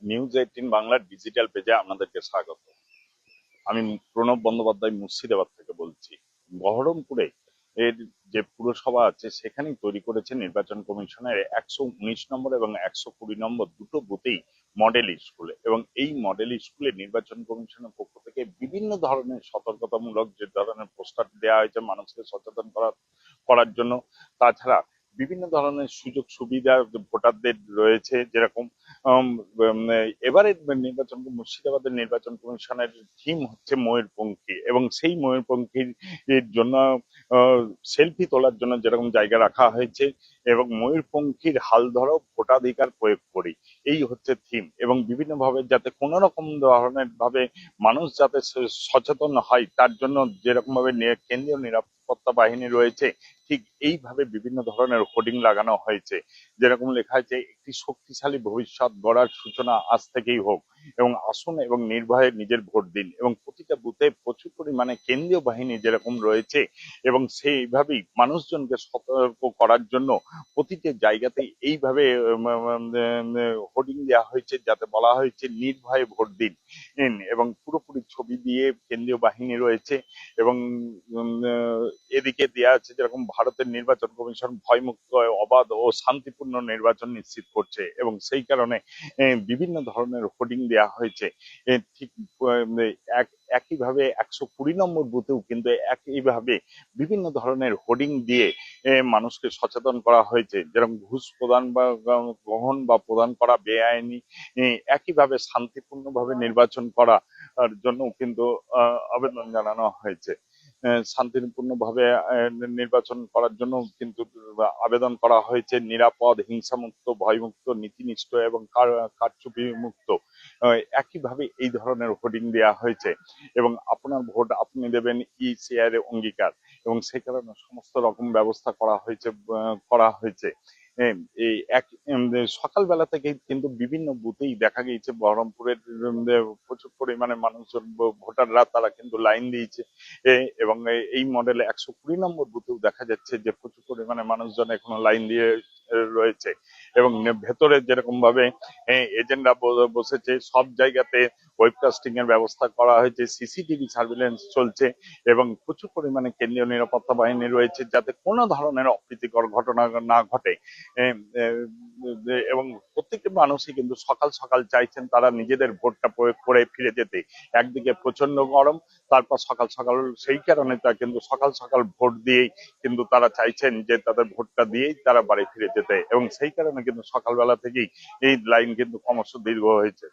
News 18 বাংলার digital পেজে আপনাদেরকে স্বাগত। আমি প্রণব বন্দ্যোপাধ্যায় মুর্শিদাবাদ থেকে বলছি। বহরমপুরে এর যে পুরসভা আছে সেখানেই তৈরি করেছে নির্বাচন কমিশনের 119 নম্বর এবং 120 নম্বর দুটো বুথেই মডেল স্কুলে, এবং এই মডেল স্কুলে নির্বাচন কমিশনের পক্ষ থেকে বিভিন্ন ধরনের সতর্কতামূলক যে ধরনের পোস্টার দেওয়া হয়েছে মানুষকে সচেতন করার জন্য। তাছাড়া বিভিন্ন ধরনের সুযোগ সুবিধা ভোটারদের রয়েছে, যেরকম উম, উম, এবারে মুর্শিদাবাদের নির্বাচন কমিশনের থিম হচ্ছে ময়ূরপঙ্খী, এবং সেই ময়ূরপঙ্খীর এর জন্য সেলফি তোলার জন্য যেরকম জায়গা রাখা হয়েছে, এবং ময়ূরপঙ্খীর হাল ধরো ভোটাধিকার প্রয়োগ করি, এই হচ্ছে থিম। এবং বিভিন্ন ভাবে যাতে কোনো রকম ধরনের ভাবে মানুষ যাতে সচেতন হয় তার জন্য যেরকম ভাবে কেন্দ্রীয় নিরাপত্তা বাহিনী রয়েছে, ঠিক এইভাবে বিভিন্ন ধরনের হোর্ডিং লাগানো হয়েছে, যেরকম লেখা আছে একটি শক্তিশালী ভবিষ্যৎ গড়ার সূচনা আজ থেকেই হোক, এবং আসুন এবং নির্ভয়ে নিজের ভোট দিন। এবং প্রতিটা বুথে প্রচুর পরিমাণে কেন্দ্রীয় বাহিনী যেরকম রয়েছে, এবং সেইভাবেই মানুষজনকে সতর্ক করার জন্য প্রতিটি জায়গাতেই এইভাবে হোর্ডিং দেওয়া হয়েছে, যাতে বলা হয়েছে নির্ভয়ে ভোট দিন। এবং পুরোপুরি ছবি দিয়ে কেন্দ্রীয় বাহিনী রয়েছে, এবং এদিকে দেওয়া আছে যেরকম ভারতের নির্বাচন কমিশন ভয়মুক্ত, অবাধ ও শান্তিপূর্ণ নির্বাচন নিশ্চিত করছে, এবং সেই কারণে বিভিন্ন ধরনের হোর্ডিং দেওয়া হয়েছে। ঠিক একইভাবে 120 নম্বর বুথেও কিন্তু একইভাবে বিভিন্ন ধরনের হোর্ডিং দিয়ে মানুষকে সচেতন করা হয়েছে, যেরকম ঘুষ প্রদান বা গ্রহণ বা প্রদান করা বেআইনি, একইভাবে শান্তিপূর্ণভাবে নির্বাচন করার জন্য কিন্তু আবেদন জানানো হয়েছে। শান্তিপূর্ণভাবে নির্বাচন করার জন্য কিন্তু আবেদন করা হয়েছে, নিরাপদ, হিংসামুক্ত, ভয়মুক্ত, নীতিনিষ্ঠ এবং কারচুপি মুক্ত। একইভাবে এই ধরনের হোর্ডিং দেওয়া হয়েছে, এবং আপনার ভোট আপনি দেবেন ই-শেয়ার অঙ্গীকার, এবং সেই কারণে সমস্ত রকম ব্যবস্থা করা হয়েছে। এই সকালবেলা থেকে কিন্তু বিভিন্ন বুথেই দেখা গিয়েছে বহরমপুরের প্রচুর পরিমাণে মানুষজন, ভোটাররা তারা কিন্তু লাইন দিয়েছে। এবং এই মডেলে 120 নম্বর বুথেও দেখা যাচ্ছে যে প্রচুর পরিমাণে মানুষজন এখনো লাইন দিয়ে রয়েছে, এবং ভেতরে যেরকম ভাবে এজেন্ডা বসেছে, সব জায়গাতে ওয়েবকাস্টিং এর ব্যবস্থা করা হয়েছে, সিসিটিভি সার্ভিলেন্স চলছে, এবং প্রচুর পরিমাণে কেন্দ্রীয় নিরাপত্তা বাহিনী রয়েছে, যাতে কোনো ধরনের অপ্রীতিকর ঘটনা না ঘটে। এবং প্রত্যেকটি মানুষই কিন্তু সকাল সকাল চাইছেন তারা নিজেদের ভোটটা প্রয়োগ করে ফিরে যেতে। একদিকে প্রচন্ড গরম, তারপর সকাল সকাল সেই কারণে তা কিন্তু সকাল সকাল ভোট দিয়েই কিন্তু তারা চাইছেন যে তাদের ভোটটা দিয়েই তারা বাড়ি ফিরে যেতে, এবং সেই কারণে কিন্তু সকালবেলা থেকেই এই লাইন কিন্তু ক্রমশ দীর্ঘ হয়েছে।